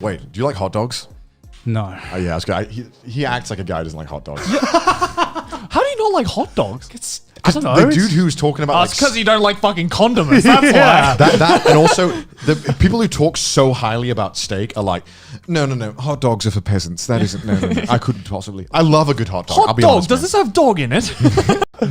Wait, do you like hot dogs? No. Oh yeah, I was gonna, he acts like a guy who doesn't like hot dogs. How do you not like hot dogs? I don't know. The dude who was talking about It's because you don't like fucking condiments. That's why. that and also the people who talk so highly about steak are like, no, hot dogs are for peasants. That isn't. No. I couldn't possibly. I love a good hot dog. I'll Hot be dog. honest, Does man. this have dog in it?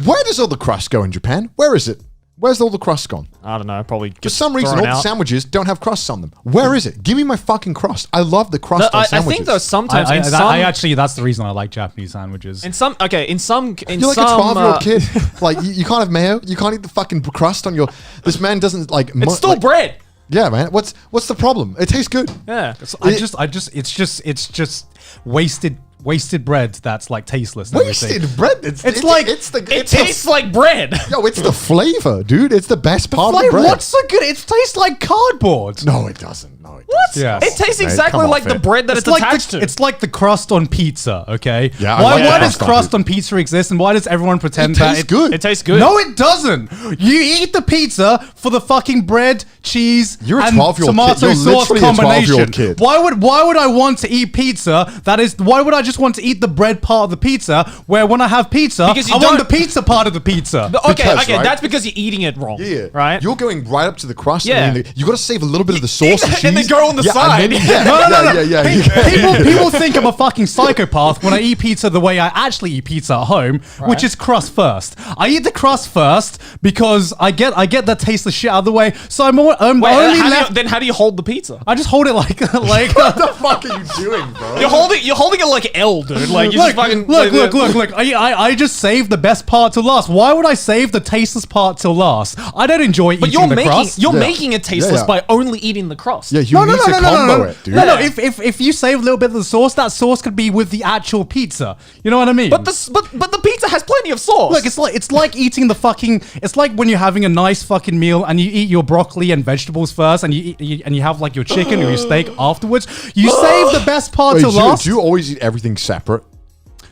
Where does all the crust go in Japan? Where is it? Where's all the crust gone? I don't know. Probably For some reason, all the sandwiches don't have crusts on them. Where is it? Give me my fucking crust. I love the crust on I sandwiches. think though sometimes I actually, that's the reason I like Japanese sandwiches. in some You're like a 12-year-old kid. Like, you can't have mayo. You can't eat the fucking crust on your... This man doesn't like... It's still bread. Yeah, man. What's the problem? It tastes good. Yeah. It's just wasted bread that's like tasteless. and everything. Wasted bread. It tastes like bread. Yo, it's the flavor, dude. It's the best part of Like, bread. what's so good? It tastes like cardboard. No, it doesn't. No, it What? doesn't. Yeah. It tastes Mate, exactly come like off the it. bread that it's attached to. It's like the crust on pizza, okay? Yeah, I Why like does crust on crust on pizza exist, and why does everyone pretend It that tastes good. It tastes good. No, it doesn't. You eat the pizza for the fucking bread, cheese, You're a and 12-year-old tomato kid. You're sauce literally a 12-year-old combination. kid. Why would I want to eat pizza? Why would I just want to eat the bread part of the pizza? Where when I have pizza, Because you I want the don't- pizza part of the pizza. Okay, Because, right? that's because you're eating it wrong. Yeah. Right? You're going right up to the crust. Yeah. And you got to save a little bit of the sauce and cheese. And then go on the side. Yeah. People think I'm a fucking psychopath when I eat pizza the way I actually eat pizza at home, which is crust first. I eat the crust first because I get that tasteless shit out of the way. So I'm only left. Then how do you hold the pizza? I just hold it like What the fuck are you doing, bro? You're holding it like L, dude. Like you Look, just fucking look. I just saved the best part till last. Why would I save the tasteless part till last? I don't enjoy But eating the crust. you're making it tasteless by only eating the crust. Yeah, you need to combo it, dude. No. If you save a little bit of the sauce, that sauce could be with the actual pizza. You know what I mean? But the pizza has plenty of sauce. Look, it's like eating the fucking. It's like when you're having a nice fucking meal and you eat your broccoli and vegetables first, and you have like your chicken or your steak afterwards. You save the best part Wait, till last. do you always eat everything separate?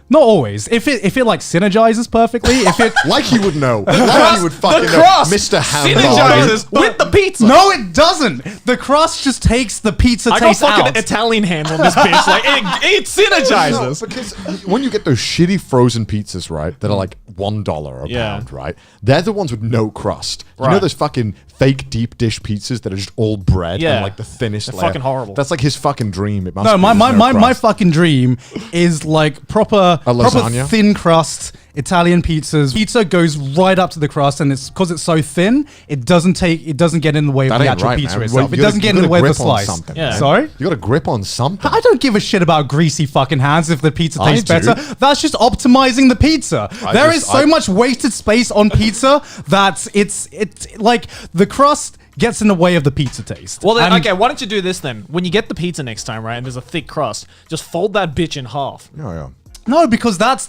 Not always. If it like synergizes perfectly, if it Like you would know. Like you would fucking the know. crust Mr. Hamburger. synergizes with the pizza. no, it doesn't. The crust just takes the pizza I got taste fucking out. Italian hands on this bitch. Like it synergizes. No, because when you get those shitty frozen pizzas, right, that are like $1 a Yeah. pound, right? They're the ones with no crust. You know Right. those fucking fake deep dish pizzas that are just all bread Yeah. and like the thinnest They're layer? fucking horrible. That's like his fucking dream. It must No, be. my There's no crust. fucking dream is like proper lasagna? thin crust Italian pizzas. Pizza goes right up to the crust, and it's because it's so thin, it doesn't get in the way of That the ain't actual right, pizza man. itself. You It doesn't gotta- get in the you way of gotta the grip on slice. something, Yeah. man. Sorry? You got to grip on something. I don't give a shit about greasy fucking hands if the pizza I tastes do. better. That's just optimizing the pizza. There is so much wasted space on pizza that it's like the crust gets in the way of the pizza taste. Well, then, And- okay, why don't you do this then? When you get the pizza next time, right, and there's a thick crust, just fold that bitch in half. Yeah. No, because that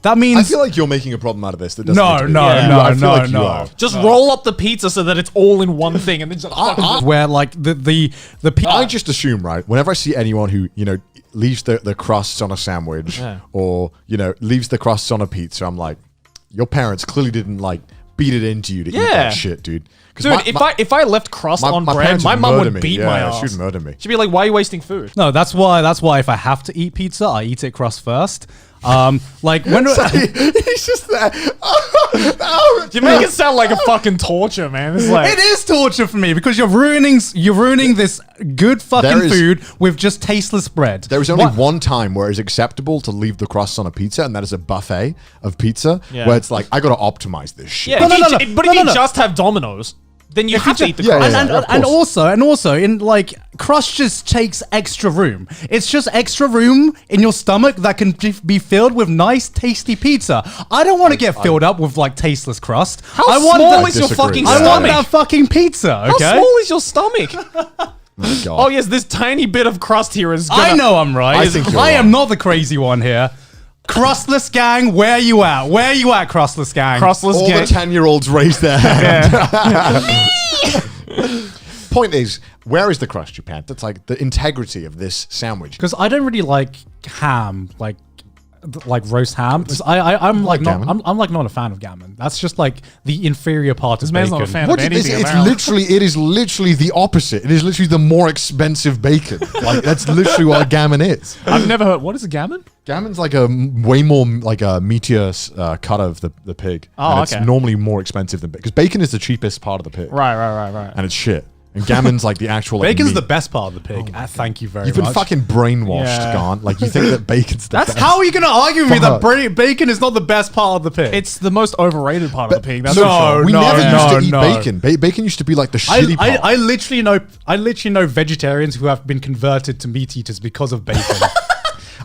I means feel like you're making a problem out of this. That doesn't No, need to be. no, Yeah. no, I feel like no, you no. are. Just roll up the pizza so that it's all in one thing, and then just where like the I just assume, right, whenever I see anyone who, leaves the crusts on a sandwich or, leaves the crusts on a pizza, I'm like, your parents clearly didn't like beat it into you to eat that shit, dude. 'Cause Dude, if I left crust on bread, parents my would mum murder would me. beat Yeah, my ass. she'd murder me. She'd be like, "Why are you wasting food?" No, that's why if I have to eat pizza, I eat it crust first. Like when He's just there. You make it sound like a fucking torture, man. It's like it is torture for me because you're ruining this good fucking food with just tasteless bread. There is only one time where it's acceptable to leave the crusts on a pizza, and that is a buffet of pizza, where it's like, I got to optimize this shit. Yeah, No, no, no, but no, if no, you no. just have Domino's, then you have to eat the Yeah, crust. yeah, yeah. And also in like crust just takes extra room. It's just extra room in your stomach that can be filled with nice tasty pizza. I don't want to get filled up with like tasteless crust. How I want small that- is your disagree. fucking I I stomach? want that fucking pizza. Okay. How small is your stomach? My God. Oh yes, this tiny bit of crust here is gonna... I know I'm right. I think you're I am right. not the crazy one here. Crustless gang, where you at? Where you at, crustless gang? Crustless All gang. the 10-year-olds raise their hand. Point is, where is the crust, Japan? That's like the integrity of this sandwich. Because I don't really like ham. Like, like roast ham. I'm like not gammon. I'm like not a fan of gammon. That's just like the inferior part of man's bacon. not a fan What of is this? anything. It's apparently. it is literally the opposite. It is literally the more expensive bacon. Like that's literally what a gammon is. I've never heard. What is a gammon? Gammon's like a way more like a meatier cut of the pig. Oh, and it's okay. normally more expensive than because bacon is the cheapest part of the pig. Right. And it's shit. And gammon's like the actual like, Bacon's meat. the best part of the pig. Thank you very You've much. been fucking brainwashed, Yeah. Garnt. Like you think that bacon's the best. How are you going to argue with me that Fuck. bacon is not the best part of the pig? It's the most overrated part of the pig. That's So, for sure. we never used to eat no. bacon. Bacon used to be like the shitty part. I literally know vegetarians who have been converted to meat eaters because of bacon.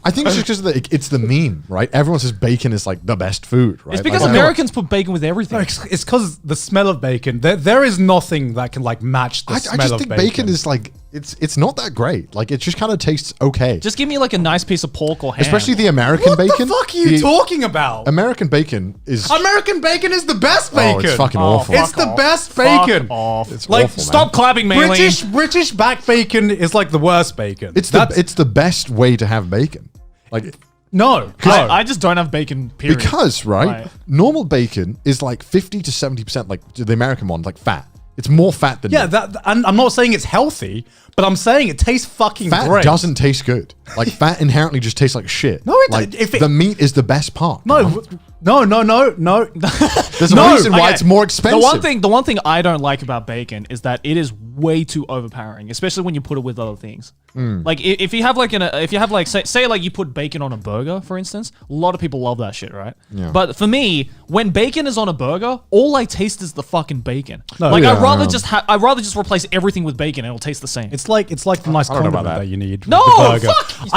I think it's just because it's the meme, right? Everyone says bacon is like the best food, right? It's because Like, Americans put bacon with everything. No, it's because the smell of bacon. There is nothing that can like match the I smell just of think bacon. bacon is like it's not that great. Like it just kind of tastes okay. Just give me like a nice piece of pork or ham. Especially the American What bacon. the fuck are you talking about? American bacon is American bacon is the best bacon. oh, it's fucking Oh, awful. It's the off. best Fuck bacon. off. It's Like, awful, Stop man. clapping, Maylene. British back bacon is like the worst bacon. It's the best way to have bacon. Like no. I just don't have bacon, period. because right, normal bacon is like 50 to 70% like the American one, like fat. It's more fat than Yeah, meat. that and I'm not saying it's healthy, but I'm saying it tastes fucking Fat great. doesn't taste good. Like fat inherently just tastes like shit. No, it- like if it- the meat is the best part. No. There's a No, reason why Okay. it's more expensive. The one thing I don't like about bacon is that it is way too overpowering, especially when you put it with other things. Like if you have like say like you put bacon on a burger, for instance, a lot of people love that shit, right? Yeah. But for me, when bacon is on a burger, all I taste is the fucking bacon. No, like yeah, I'd rather yeah. I'd rather just replace everything with bacon and it'll taste the same. It's like the nice don't know condiment about that. that. you need. No, with the burger. fuck off.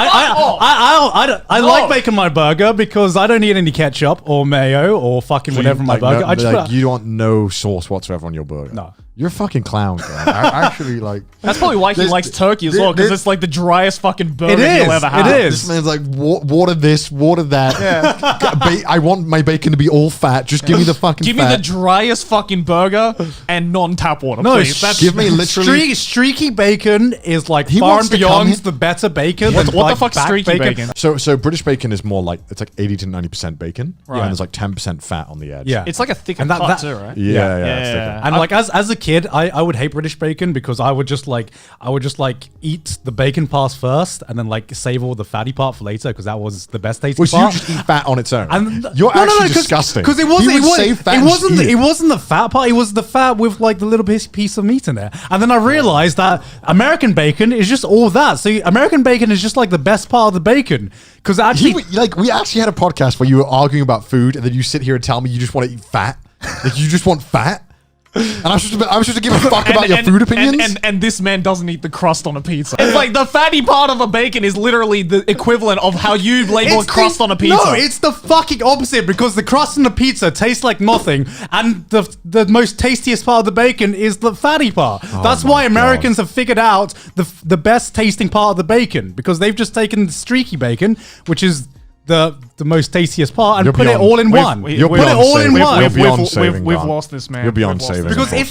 I No. like bacon on my burger because I don't need any ketchup or mayo or fucking whatever on my Like, burger. no, I just like, put, you want no sauce whatsoever on your burger. No. You're a fucking clown, Grant. I actually like. That's probably why he This- likes turkey as well, because this- it's like the driest fucking burger It you'll is, ever it have. is. This man's like, water this, water that. I want my bacon to be all fat. Just give me the fucking Give me fat. the driest fucking burger and non-tap water, no, please. That's give me literally- streaky bacon is like He far wants and to come beyond here- the better bacon. What than, the like, fuck's back streaky bacon? So British bacon is more like it's like 80 to 90% bacon, Right. and there's like 10% fat on the edge. Yeah. It's like a thicker And that- cut that- too, right? yeah, Yeah, it's thicker. yeah. And like as a kid, I would hate British bacon because I would just like eat the bacon parts first and then like save all the fatty part for later because that was the best tasting Well, so you part. just eat fat on its own. And You're actually disgusting. Because it You wasn't. would save fat and just eat It wasn't the fat part. It was the fat with like the little piece of meat in there. And then I realized that American bacon is just all that. So American bacon is just like the best part of the bacon. Because actually, We actually had a podcast where you were arguing about food, and then you sit here and tell me you just want to eat fat. Like you just want fat. And I'm supposed to give a fuck about your food opinions. And this man doesn't eat the crust on a pizza. It's like the fatty part of a bacon is literally the equivalent of how you label a crust on a pizza. No, it's the fucking opposite because the crust on the pizza tastes like nothing, and the most tastiest part of the bacon is the fatty part. That's my why God. Americans have figured out the best tasting part of the bacon because they've just taken the streaky bacon, which is the most tastiest part, and You're put it beyond- all in we've- one. we- You're Put it beyond all in saving. one. You're beyond saving, we've Garnt. lost this man. You're beyond We've lost saving. this Because man.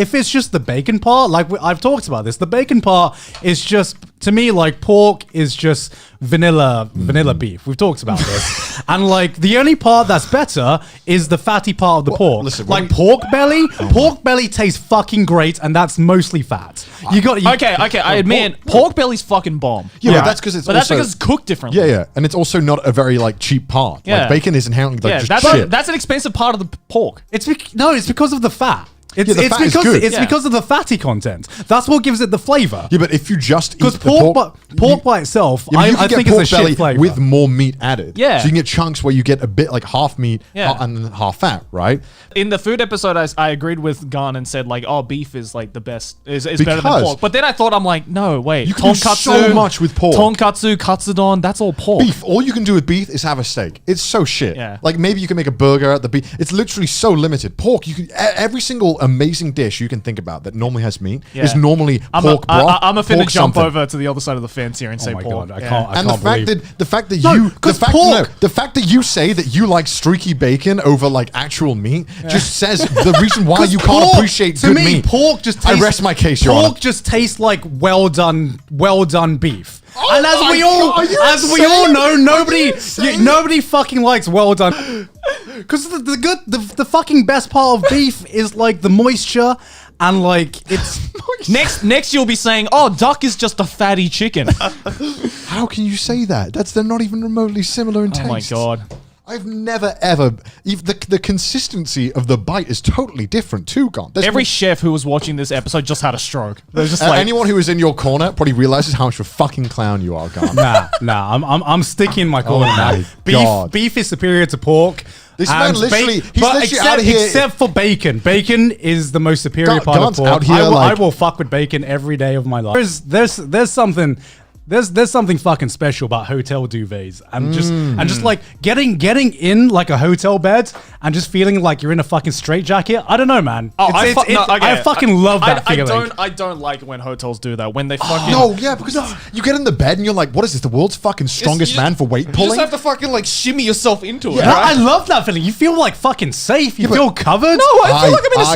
if it's just the bacon part, like I've talked about this, the bacon part is just to me like pork is just vanilla beef. We've talked about this, and like the only part that's better is the fatty part of the pork. listen, like when we- pork belly, pork belly tastes fucking great, and that's mostly fat. Okay, I admit pork belly's fucking bomb. Yeah, Right? but that's because it's But that's also- because it's cooked differently. Yeah, and it's also not a very like cheap part. Yeah. Like bacon is inherently like Yeah, just shit. that's an expensive part of the pork. It's because of the fat. It's, Yeah, the it's fat is because good. it's Yeah. because of the fatty content. That's what gives it the flavor. Yeah, but if you just eat Because the pork by itself, yeah, but you I can think get is a pork shit belly flavor. with more meat added. Yeah. so you can get chunks where you get a bit like half meat Yeah. and then half fat, right? In the food episode, I agreed with Garnt and said like, oh, beef is like the best, is better than Because- pork. But then I thought, I'm like, no, wait, You can do so much with pork. Tonkatsu, katsudon, that's all pork. Beef. All you can do with beef is have a steak. It's so shit. Yeah. Like maybe you can make a burger out of the beef. It's literally so limited. Pork. You can every single amazing dish you can think about that normally has meat Yeah. is normally pork broth. I'm finna pork jump something. over to the other side of the fence here and say my pork. God, I Yeah. can't. And the fact that No, you 'cause the fact that you say that you like streaky bacon over like actual meat just says the reason why you can't pork, appreciate to good me, meat. pork just I tastes, rest my case, Your pork Honor. just tastes like well done beef. Oh And as my we all God, are you we all insane? know, Are you insane? nobody fucking likes well done. Because the fucking best part of beef is like the moisture and like it's Next you'll be saying, "Oh, duck is just a fatty chicken." How can you say that? They're not even remotely similar in Oh my taste. god. I've never ever the consistency of the bite is totally different too, Garnt. There's Every no- chef who was watching this episode just had a stroke. They're just like, anyone who is in your corner probably realizes how much of a fucking clown you are, Garnt. nah. I'm sticking my corner my now. God. Beef is superior to pork. This man and literally- he's but literally out of here- except for bacon. Bacon is the most superior part Garnt's of pork. out here I like- will fuck with bacon every day of my life. There's something. There's something fucking special about hotel duvets and just like getting in like a hotel bed and just feeling like you're in a fucking straitjacket. I don't know, man. I fucking love that feeling. I don't like when hotels do that. When they fucking No, yeah, because you get in the bed and you're like, what is this? The world's fucking strongest man for weight You pulling? just have to fucking like shimmy yourself into it. No, Right? I love that feeling. You feel like fucking safe. You feel covered. No, I feel like I'm in a I-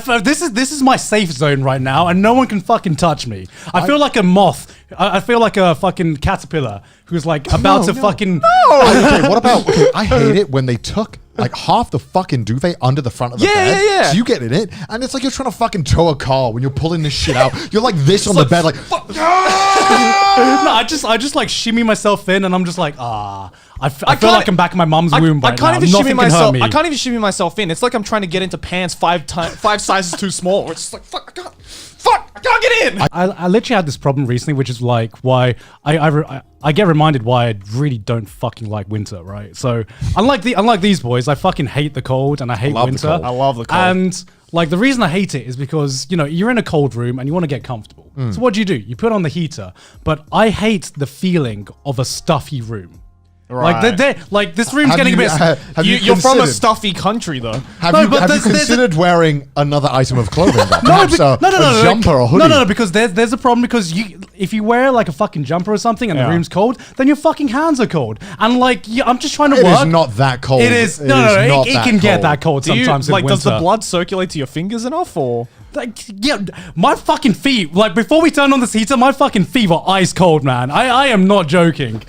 straitjacket. This is my safe zone right now, and no one can fucking touch me. I feel like a moth. I feel like a fucking caterpillar who's like about to fucking. Okay, what about? Okay, I hate it when they took like half the fucking duvet under the front of the bed. Yeah. So you get in it, and it's like you're trying to fucking tow a car when you're pulling this shit out. You're like this on the bed, like. No, I just like shimmy myself in, and I'm just like, I feel like I'm back in my mum's womb right I can't now. even shimmy Nothing can hurt myself. me. I can't even shimmy myself in. It's like I'm trying to get into pants five sizes too small. It's just like fuck, I can't get in. I literally had this problem recently, which is like why I get reminded why I really don't fucking like winter, right? So unlike these boys, I fucking hate the cold and I hate love the winter. cold. I love the cold. And like the reason I hate it is because you're in a cold room and you want to get comfortable. So what do? You put on the heater. But I hate the feeling of a stuffy room. Right. Like this room's Have getting you- a bit. have you You're from a considered- stuffy country though. Have No, you, but have you there's a- considered wearing another item of clothing? Perhaps No, a jumper or hoodie? No, because there's a problem because if you wear like a fucking jumper or something and the Yeah. room's cold, then your fucking hands are cold. And like, I'm just trying to It work. is not that cold. It is. It No, is not it that can get cold. that cold Do you, sometimes in like, winter. does the blood circulate to your fingers enough, or? Like, yeah, my fucking feet. Like before we turned on this heater, my fucking feet were ice cold, man. I am not joking.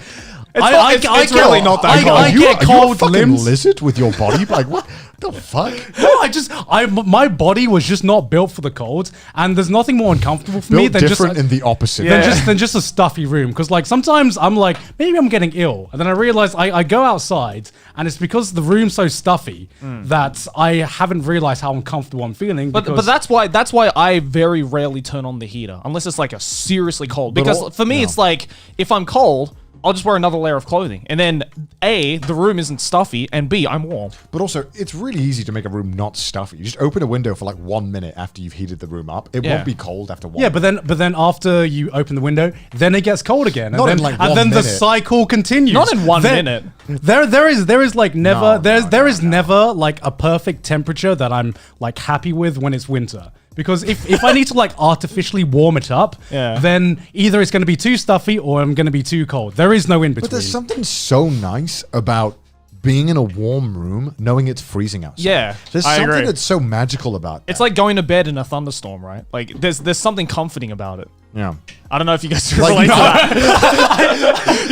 It's really not that cold. I Are you get a cold fucking limbs. lizard with your body? Like what the fuck? No, my body was just not built for the cold, and there's nothing more uncomfortable for me Built than just different in the opposite. than just a stuffy room. Because like sometimes I'm like maybe I'm getting ill, and then I realize I go outside, and it's because the room's so stuffy that I haven't realized how uncomfortable I'm feeling. But that's why I very rarely turn on the heater unless it's like a seriously cold. Because for me, it's like if I'm cold, I'll just wear another layer of clothing, and then A, the room isn't stuffy, and B, I'm warm. But also, it's really easy to make a room not stuffy. You just open a window for like 1 minute after you've heated the room up. It Yeah. won't be cold after 1 Yeah, but then after you open the window, then it gets cold again, and Not then in, like, and 1 then the minute. cycle continues. Not in 1 Then- minute. There is like never No, there is never like a perfect temperature that I'm like happy with when it's winter. Because if I need to like artificially warm it up, Yeah. then either it's going to be too stuffy or I'm going to be too cold. There is no in But between. there's something so nice about being in a warm room, knowing it's freezing outside. Yeah, There's I something agree. that's so magical about that. It's like going to bed in a thunderstorm, right? Like there's something comforting about it. yeah. I don't know if you guys Like, relate to no. that.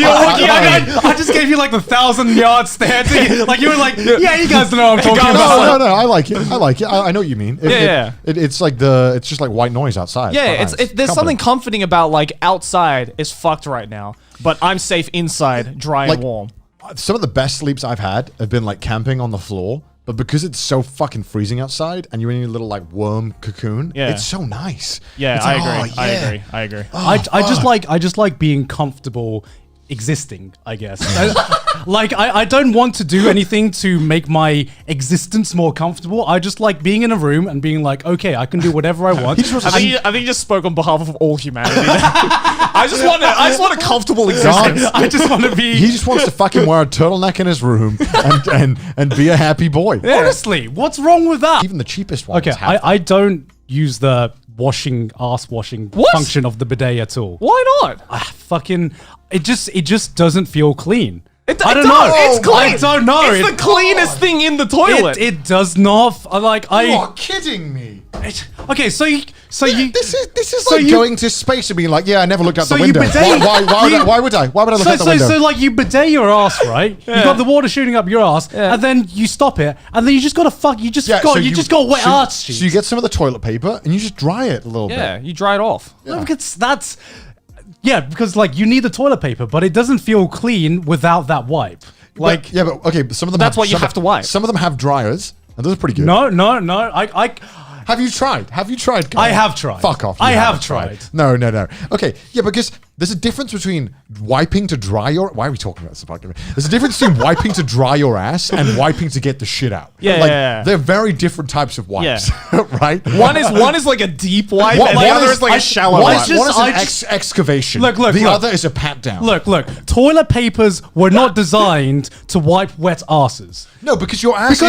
I just gave you like the 1,000-yard stare. Like you were like, yeah, you guys know what I'm talking about. No, I like it. I like it. I know what you mean. It's like it's just like white noise outside. Yeah, Quite nice. there's something comforting about like outside is fucked right now, but I'm safe inside, dry Like- and warm. Some of the best sleeps I've had have been like camping on the floor, but because it's so fucking freezing outside and you're in your little like worm cocoon, Yeah. it's so nice. Yeah, It's I like, agree. oh, yeah. I agree. I just like being comfortable existing, I guess. I don't want to do anything to make my existence more comfortable. I just like being in a room and being like, okay, I can do whatever I want. I think you just spoke on behalf of all humanity. I just want a comfortable existence. I just want to be. He just wants to fucking wear a turtleneck in his room and be a happy boy. Yeah. Honestly, what's wrong with that? Even the cheapest ones. Okay, I don't use the ass washing function of the bidet at all. Why not? It just doesn't feel clean. I don't know. It's clean. I don't know. It's the cleanest thing in the toilet. It does not. You are kidding me. Okay, so you. This is like going to space and being like, yeah, I never looked out the window. Bidet, why would I look out the window? So like you bidet your ass, right? You got the water shooting up your ass, and then you stop it, and then you just got wet ass cheeks. So you get some of the toilet paper and you just dry it a little bit. Yeah, you dry it off. Yeah. Because like you need the toilet paper, but it doesn't feel clean without that wipe. Like but okay, but some of them that's why you have to wipe. Some of them have dryers, and those are pretty good. No. Have you tried? Garnt? I have tried. Fuck off. I have tried. No. Okay, yeah, because there's a difference between wiping to dry your... Why are we talking about this? There's a difference between wiping to dry your ass and wiping to get the shit out. Yeah. They're very different types of wipes, right? One is like a deep wipe, and the other is like a shallow wipe. One is an excavation. Look, the other is a pat down. Look. Toilet papers were not designed to wipe wet asses. No, because your ass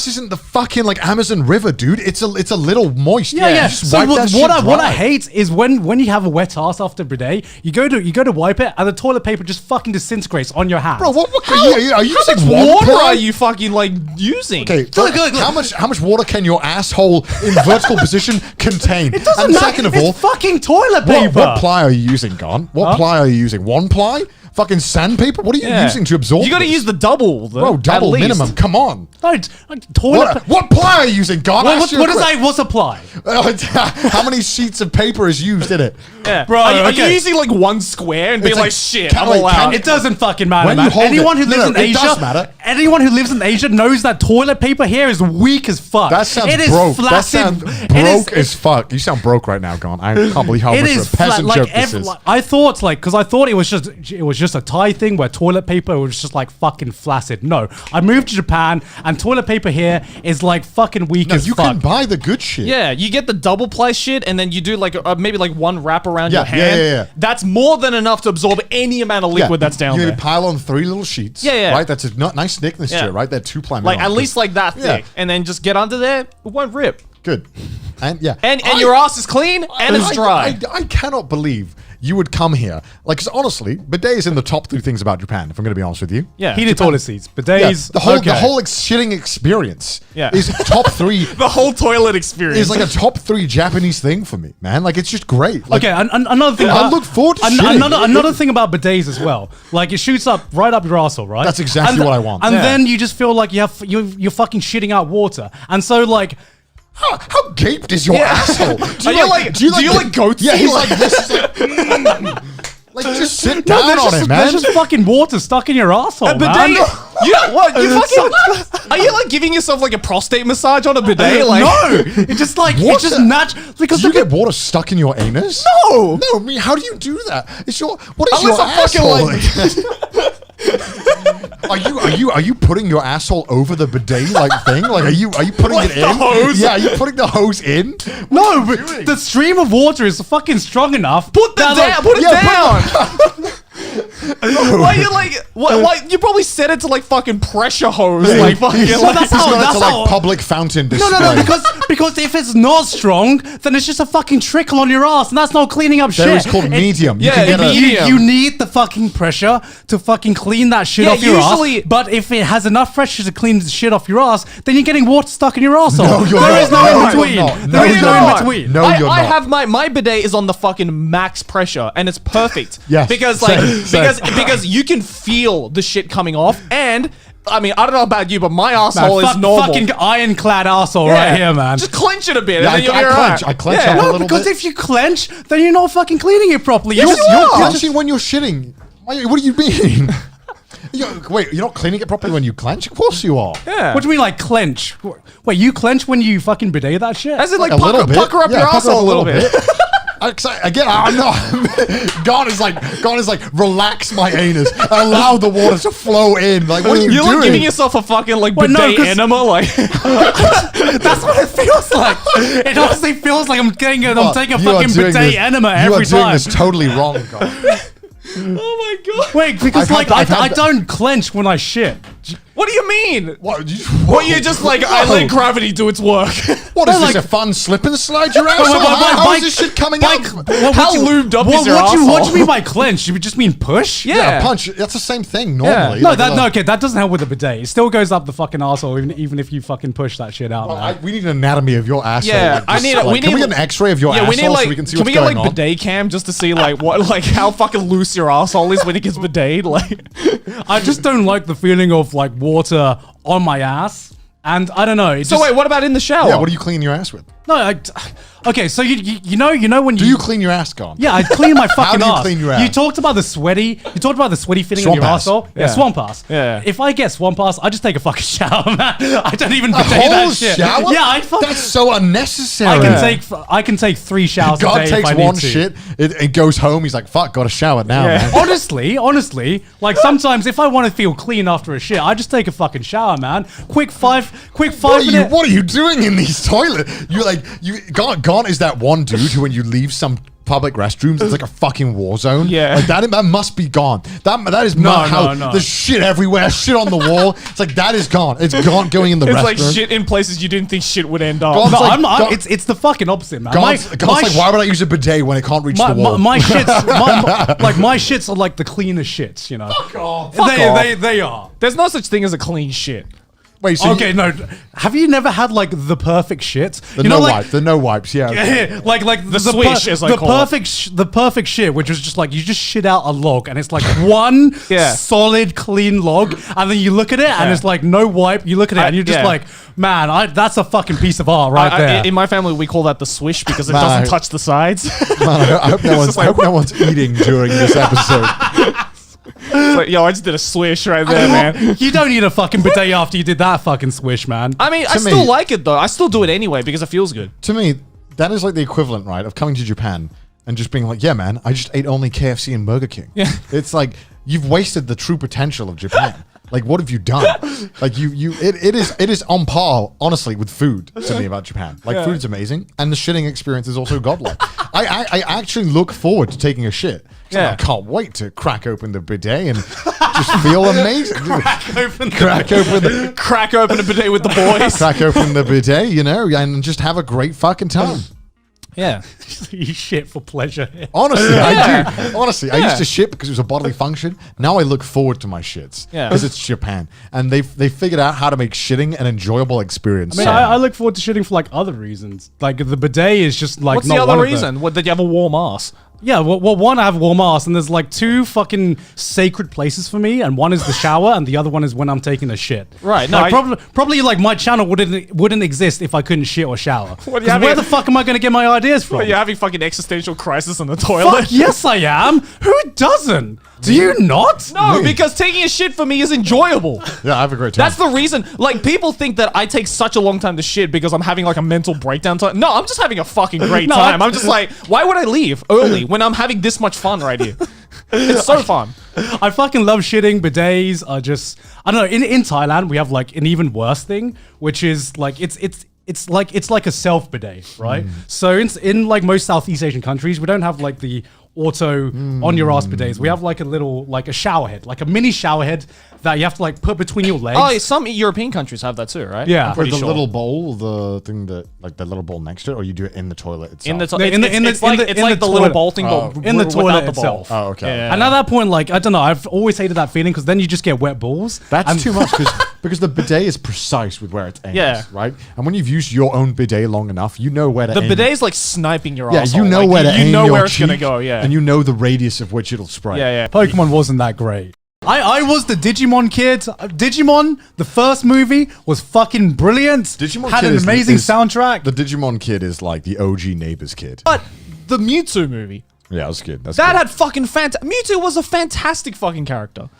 isn't the fucking like Amazon River, dude. It's a little moist. Yeah. Just So wipe that shit what dry. I hate is when you have a wet ass after bidet, you go to wipe it and the toilet paper just fucking disintegrates on your hand. Bro, what are you using Water are you fucking like using? Okay, Look. how much water can your asshole in vertical position contain? It doesn't And matter. second of all, It's fucking toilet paper. what ply are you using, Garnt? What ply are you using? One ply? Fucking sandpaper? What are you using to absorb? You got to use the double, though. Bro, double at least. minimum. Come on. No, toilet. What ply are you using, Garnt? What's a ply? How many sheets of paper is used in it? Yeah. Bro, Are you okay. using like one square and being It's like, like, shit, can I'm I- all can out? It doesn't fucking matter, When man. you hold Anyone it- who lives in it does Asia, matter. anyone who lives in Asia knows that toilet paper here is weak as fuck. That sounds It is broke. flaccid. That sounds broke as fuck. You sound broke right now, Garnt. I can't believe how It much is of a peasant flat, joke this is. I thought because I thought it was just a Thai thing where toilet paper was just like fucking flaccid. No, I moved to Japan and toilet paper here is like fucking weak No, as you fuck. can buy the good shit. Yeah, you get the double ply shit, and then you do like maybe like one wrap around your hand. Yeah. That's more than enough to absorb any amount of liquid that's down you there. pile on 3 little sheets. Yeah. Right? That's a nice thickness to Yeah. it, right? They're 2 ply Like minimum. at least like that thick, and then just get under there, it won't rip. Good. And yeah. And your ass is clean and it's dry. I cannot believe you would come here. Like, 'cause honestly, bidet is in the top 3 things about Japan, if I'm going to be honest with you. Yeah. Heated toilet seats, bidets. The whole shitting experience is top 3. The whole toilet experience Is like a top 3 Japanese thing for me, man. Like, it's just great. Like, Okay, another thing. I look forward to shitting. Another thing about bidets as well. Like it shoots up right up your arsehole, right? That's exactly what I want. And Yeah. then you just feel like you're fucking shitting out water. And so like, How gaped is your asshole? Do you like goat Yeah, he's feet? like this. Is like, like, just sit down there's on just, it, man. there's just fucking water stuck in your asshole, bidet. man. What? You fucking? Are you like giving yourself like a prostate massage on a bidet? Like no, it's just like What it's just the- natural because Do you get water stuck in your anus? No. No, I mean, how do you do that? It's your what is Unless your I fucking, asshole? Are you putting your asshole over the bidet like thing? Like are you putting Like it the in? hose? Yeah, are you putting the hose in? no, but the stream of water is fucking strong enough. Put it down. Why you like? Why you probably set it to like fucking pressure hose? Like fucking. He's Well, got that's it how- to like public fountain display. No, because if it's not strong, then it's just a fucking trickle on your ass, and that's not cleaning up shit. There is called medium. You yeah, can get a, medium. You need the fucking pressure to fucking clean that shit Yeah, off your usually- ass. But if it has enough pressure to clean the shit off your ass, then you're getting water stuck in your asshole. No, you're There not. is no No, in you're between. not. No, There is you're no not. in between. No, you're I not. have my bidet is on the fucking max pressure and it's perfect. Yes. Because Same. because you can feel the shit coming off, and I mean I don't know about you, but my asshole is Fuck- normal. Fucking ironclad arsehole Yeah. right here, man. Just clench it a bit, Yeah, and then you'll be clench. alright. I clench Yeah. up a No, little because bit. if you clench, then you're not fucking cleaning it properly. Yes, You're you just- are. you're Clenching when you're shitting. What do you mean? Wait, you're not cleaning it properly when you clench? Of course you are. Yeah. What do you mean, like clench? Wait, you clench when you fucking bidet that shit? As in like A little bit. pucker up Yeah, your pucker asshole up a little bit. Again, I'm not. Garnt is like, relax my anus, allow the water to flow in. Like, what are you doing? You're like giving yourself a fucking like bidet enema, like. That's what it feels like. It honestly feels like I'm taking a fucking bidet enema every time. You are doing this totally wrong, Garnt. Oh my god! Wait, because I don't clench when I shit. What do you mean? What? You're just like, I let gravity do its work. What is this, a fun slip and slide your asshole? How is this shit coming out? How lubed up is your asshole? What do you mean by clench? You just mean push? Yeah, punch. That's the same thing normally. Yeah. No, okay, that doesn't help with the bidet. It still goes up the fucking asshole, even if you fucking push that shit out. Well, we need an anatomy of your asshole. Yeah, can we get an X-ray of your asshole so we can see what's going on? Can we get like bidet cam just to see like how fucking loose your asshole is when it gets bidet? Like, I just don't like the feeling of like water on my ass. And I don't know. So wait, what about in the shower? Yeah, what do you clean your ass with? No, okay. So you know when do you clean your ass, Garnt? Yeah, I clean my fucking ass. How do you clean your ass? You talked about the sweaty feeling in your asshole. Yeah, swamp ass. Yeah. If I get swamp ass, I just take a fucking shower, man. I don't even bidet that shit. Shower? Yeah, that's so unnecessary. I can take 3 showers a day. God takes if I one need to. shit, it goes home. He's like, "Fuck, got to shower now, man." Honestly, like sometimes if I want to feel clean after a shit, I just take a fucking shower, man. Quick five minutes. What are you doing in these toilets? Garnt is that one dude who, when you leave some public restrooms, it's like a fucking war zone. Yeah, like that must be Garnt. That is not how. There's shit everywhere, shit on the wall. It's like that is Garnt. It's Garnt going in the restroom. It's like shit in places you didn't think shit would end up. It's the fucking opposite, man. Garnt's like, why would I use a bidet when it can't reach the wall? My shits are like the cleanest shits, you know. Fuck off. They are. There's no such thing as a clean shit. Wait, so no. Have you never had like the perfect shit? The no wipes, yeah. Yeah, like the swish, as I call it. The perfect shit, which was just like you just shit out a log, and it's like one solid clean log, and then you look at it, and it's like no wipe. You look at it, and you're just like, man, that's a fucking piece of art right there. In my family, we call that the swish because it doesn't touch the sides. I hope no one's eating during this episode. It's like, yo, I just did a swish right there, man. You don't need a fucking bidet after you did that fucking swish, man. I mean, I still like it though. I still do it anyway because it feels good. To me, that is like the equivalent, right, of coming to Japan and just being like, yeah, man, I just ate only KFC and Burger King. Yeah. It's like, you've wasted the true potential of Japan. Like, what have you done? Like, it is on par, honestly, with food to me about Japan. Like, food is amazing, and the shitting experience is also godlike. I actually look forward to taking a shit. So I can't wait to crack open the bidet and just feel amazing. Crack open the bidet with the boys. Crack open the bidet, you know, and just have a great fucking time. Yeah. You shit for pleasure. Honestly, I do. Honestly, I used to shit because it was a bodily function. Now I look forward to my shits. Yeah. Because it's Japan. And they figured out how to make shitting an enjoyable experience. I mean, I look forward to shitting for like other reasons. Like the bidet is just like What's the other reason? What, did you have a warm ass? Yeah, well, one, I have warm ass, and there's like 2 fucking sacred places for me, and one is the shower, and the other one is when I'm taking a shit. Right. No, probably like my channel wouldn't exist if I couldn't shit or shower. Where the fuck am I going to get my ideas from? You're having fucking existential crisis in the toilet. Fuck yes, I am. Who doesn't? Do you not? No, because taking a shit for me is enjoyable. Yeah, I have a great time. That's the reason. Like, people think that I take such a long time to shit because I'm having like a mental breakdown time. No, I'm just having a fucking great time. I'm just like, why would I leave early when I'm having this much fun right here? It's so fun. I fucking love shitting. Bidets are just, I don't know, in Thailand, we have like an even worse thing, which is like, it's like a self bidet, right? So in like most Southeast Asian countries, we don't have like the auto on your ass bidets. We have like a shower head, like a mini shower head that you have to like put between your legs. Oh, some European countries have that too, right? Yeah. With the little bowl, the thing that, like the little bowl next to it, or you do it in the toilet itself? In the toilet. It's like the little bowl thing, but in the toilet itself. Oh, okay. Yeah. And at that point, like, I don't know, I've always hated that feeling because then you just get wet balls. That's too much because the bidet is precise with where it aims, right? And when you've used your own bidet long enough, you know where to aim. The bidet is like sniping your asshole. Yeah, you know where to aim. You know your where it's cheek, gonna go. Yeah, and you know the radius of which it'll spray. Yeah. Pokemon wasn't that great. I was the Digimon kid. Digimon, the first movie, was fucking brilliant. Digimon had Kid an amazing soundtrack. The Digimon kid is like the OG neighbor's kid. But the Mewtwo movie. Yeah, that was good. That had fucking Mewtwo was a fantastic fucking character.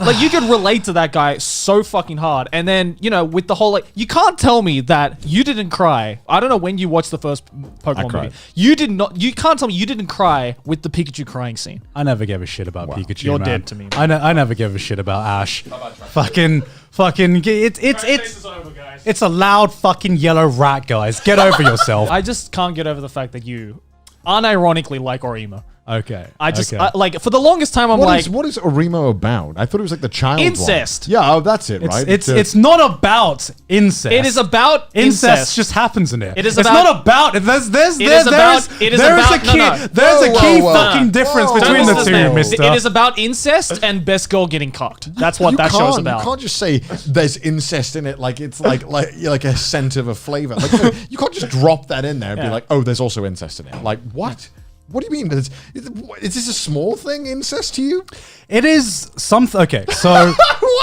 Like, you could relate to that guy so fucking hard. And then, you know, with the whole, like, you can't tell me that you didn't cry. I don't know when you watched the first Pokemon movie. You can't tell me you didn't cry with the Pikachu crying scene. I never gave a shit about Pikachu, You're man. dead to me, man. I never gave a shit about Ash. Fucking, it's a loud fucking yellow rat, guys. Get over yourself. I just can't get over the fact that you unironically like Orima. Okay. Like, for the longest time, what is Orimo about? I thought it was like the child incest. One. Yeah, that's it, right? It's not about incest. It is about incest. Just happens in it. It is it's about, not about. There's a key fucking difference between the two, Mister. It is about incest and best girl getting cocked. That's what that show's about. You can't just say there's incest in it like it's like a scent of a flavor. Like, you can't just drop that in there and be like, oh, there's also incest in it. Like, what? What do you mean? Is this a small thing, incest to you? It is something. Okay, so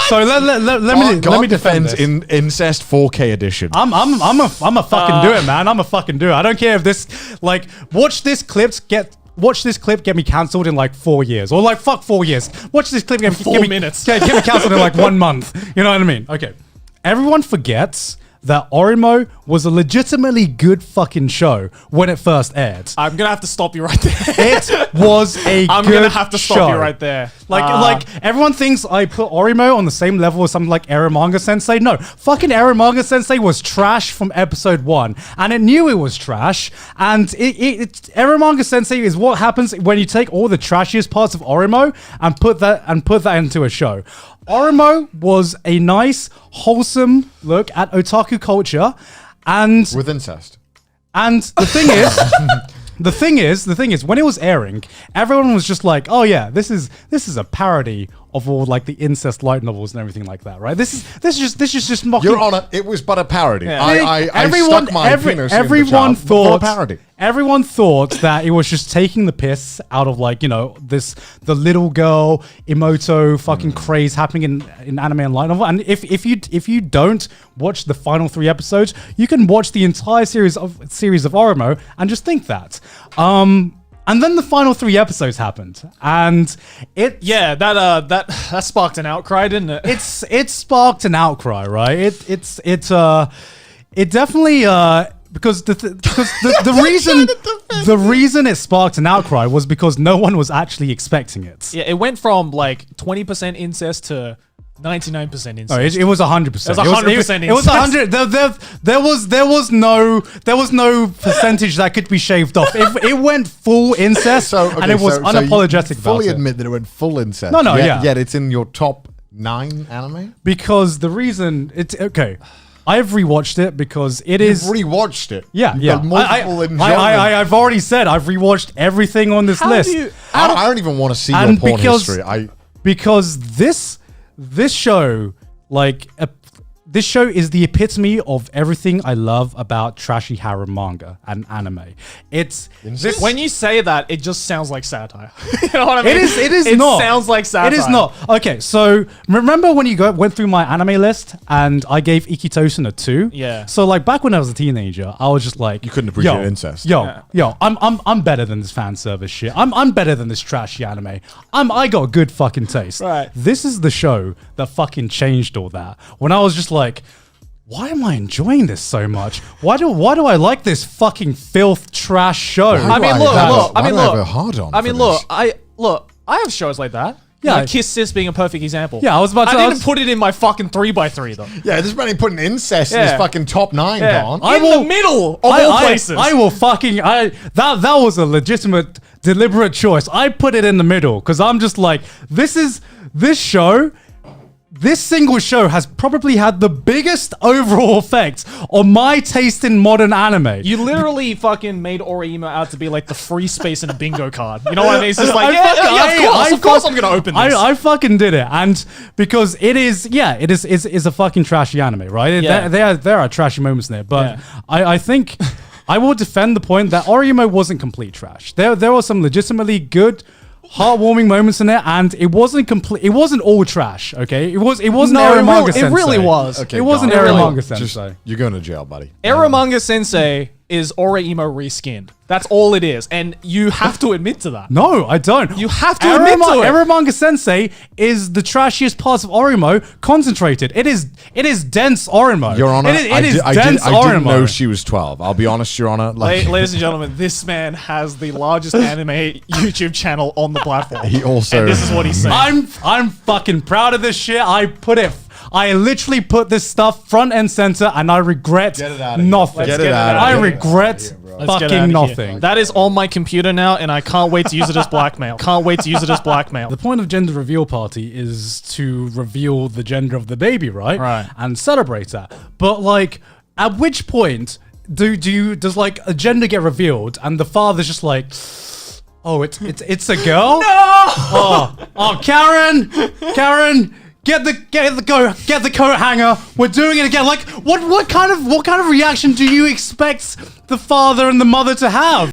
let me defend this. Incest 4K edition. I'm a fucking do it, man. I'm a fucking do it. I don't care if this watch this clip get me cancelled in like 4 years or like fuck 4 years. Watch this clip get 4 minutes. Get me cancelled in like 1 month. You know what I mean? Okay. Everyone forgets that Orimo was a legitimately good fucking show when it first aired. I'm gonna have to stop you right there. It was a I'm good gonna have to stop show. you right there. Like everyone thinks I put Orimo on the same level as something like Eromanga Sensei. No, fucking Eromanga Sensei was trash from episode 1, and it knew it was trash. And Eromanga Sensei is what happens when you take all the trashiest parts of Orimo and put that into a show. Orimo was a nice, wholesome look at otaku culture, and with incest. And the thing is, when it was airing, everyone was just like, "Oh yeah, this is a parody of all like the incest light novels and everything like that, right? This is just mocking." Your Honor, it was but a parody. Yeah. I stuck my penis everyone in the thought a parody. Everyone thought that it was just taking the piss out of like, you know, the little girl emoto fucking craze happening in anime and light novel. And if you don't watch the final 3 episodes, you can watch the entire series of Orimo and just think that. And then the final 3 episodes happened, and that sparked an outcry, didn't it? It sparked an outcry, right? It definitely because the reason it sparked an outcry was because no one was actually expecting it. Yeah, it went from like 20% incest to 99% incest. No, it was 100%. It was 100%. It was 100. There was no percentage that could be shaved off. It went full incest, and it was unapologetic about it. Fully admit that it went full incest. No, yet it's in your top 9 anime. Because the reason it's okay. I've rewatched it because it is. You've rewatched it. Yeah. I've already said I've rewatched everything on this list. I don't even want to see your porn history. Because this show, this show is the epitome of everything I love about trashy harem manga and anime. When you say that, it just sounds like satire. You know what I mean? It is not. It sounds like satire. It is not. Okay, so remember when you went through my anime list and I gave Ikitosen a 2? Yeah. So like back when I was a teenager, I was just like, you couldn't appreciate incest. Yo, I'm better than this fan service shit. I'm better than this trashy anime. I got good fucking taste. Right. This is the show that fucking changed all that. When I was just like, why am I enjoying this so much? Why do I like this fucking filth trash show? I have shows like that. Yeah, like Kiss Sis being a perfect example. Yeah, I didn't put it in my fucking 3x3 though. Yeah, this man ain't putting incest in his fucking top 9, Garnt. The middle of all places. I will fucking that was a legitimate, deliberate choice. I put it in the middle because I'm just like, this show. This single show has probably had the biggest overall effect on my taste in modern anime. You literally fucking made Orima out to be like the free space in a bingo card. You know what I mean? It's just like, of course I'm going to open this. I fucking did it. And because it is a fucking trashy anime, right? There are trashy moments in it. But I think I will defend the point that Orima wasn't complete trash. There were some legitimately good, heartwarming moments in it, and it wasn't complete. It wasn't all trash. Okay, it wasn't. Eromanga Sensei. It really was. Okay, it wasn't Eromanga Sensei. You're going to jail, buddy. Eromanga Sensei is Aura Emo reskinned. That's all it is. And you have to admit to that. No, I don't. You have to admit to it. Eromanga Sensei is the trashiest parts of Orimo concentrated. It is dense Orimo. Your Honor, it is I dense didn't know Orimo. she was 12. I'll be honest, Your Honor. Like, Ladies and gentlemen, this man has the largest anime YouTube channel on the platform. he also. And this is what he's saying. I'm fucking proud of this shit. I literally put this stuff front and center, and I regret Get it outta here. nothing. Get it outta I here. regret Let's get fucking outta here. nothing. That is on my computer now, and I can't wait to use it as blackmail. Can't wait to use it as blackmail. The point of gender reveal party is to reveal the gender of the baby, right? Right. And celebrate that. But like, at which point does like a gender get revealed and the father's just like, oh, it's a girl? No! Oh, Karen, get the coat hanger. We're doing it again. Like, what kind of reaction do you expect the father and the mother to have?